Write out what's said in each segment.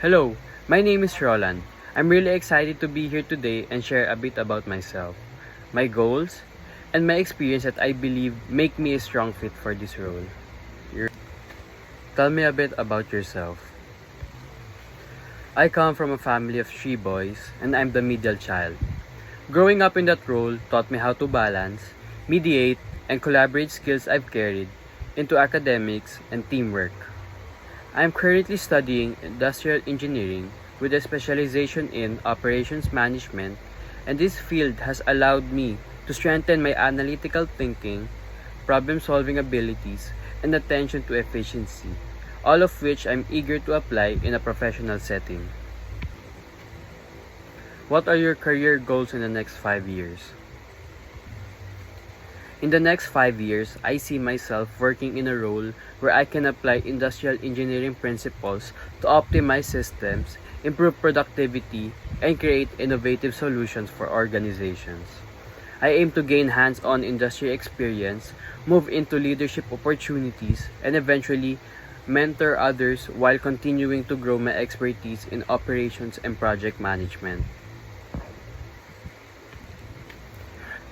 Hello, my name is Roland. I'm really excited to be here today and share a bit about myself, my goals, and my experience that I believe make me a strong fit for this role. Tell me a bit about yourself. I come from a family of 3 boys and I'm the middle child. Growing up in that role taught me how to balance, mediate, and collaborate skills I've carried into academics and teamwork. I am currently studying industrial engineering with a specialization in operations management, and this field has allowed me to strengthen my analytical thinking, problem solving abilities, and attention to efficiency, all of which I'm eager to apply in a professional setting. What are your career goals in the next 5 years? In the next 5 years, I see myself working in a role where I can apply industrial engineering principles to optimize systems, improve productivity, and create innovative solutions for organizations. I aim to gain hands-on industry experience, move into leadership opportunities, and eventually mentor others while continuing to grow my expertise in operations and project management.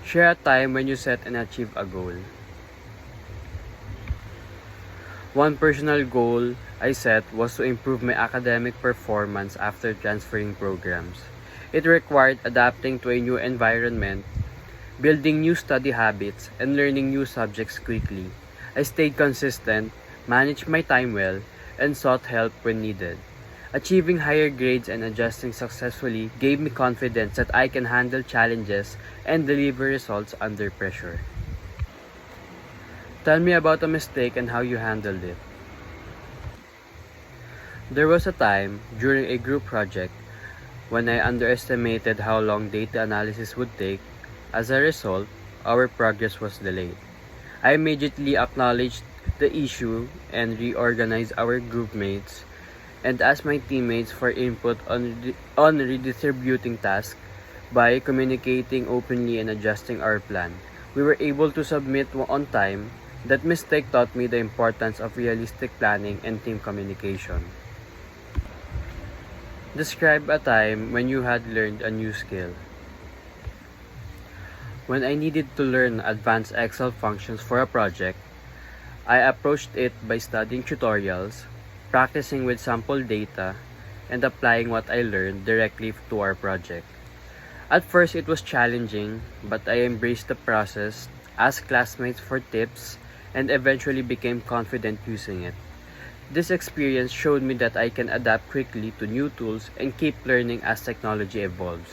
Share a time when you set and achieve a goal. One personal goal I set was to improve my academic performance after transferring programs. It required adapting to a new environment, building new study habits, and learning new subjects quickly. I stayed consistent, managed my time well, and sought help when needed. Achieving higher grades and adjusting successfully gave me confidence that I can handle challenges and deliver results under pressure. Tell me about a mistake and how you handled it. There was a time during a group project when I underestimated how long data analysis would take. As a result, our progress was delayed. I immediately acknowledged the issue and reorganized our group mates and asked my teammates for input on redistributing tasks. By communicating openly and adjusting our plan, we were able to submit on time. That mistake taught me the importance of realistic planning and team communication. Describe a time when you had learned a new skill. When I needed to learn advanced Excel functions for a project, I approached it by studying tutorials, practicing with sample data, and applying what I learned directly to our project. At first, it was challenging, but I embraced the process, asked classmates for tips, and eventually became confident using it. This experience showed me that I can adapt quickly to new tools and keep learning as technology evolves.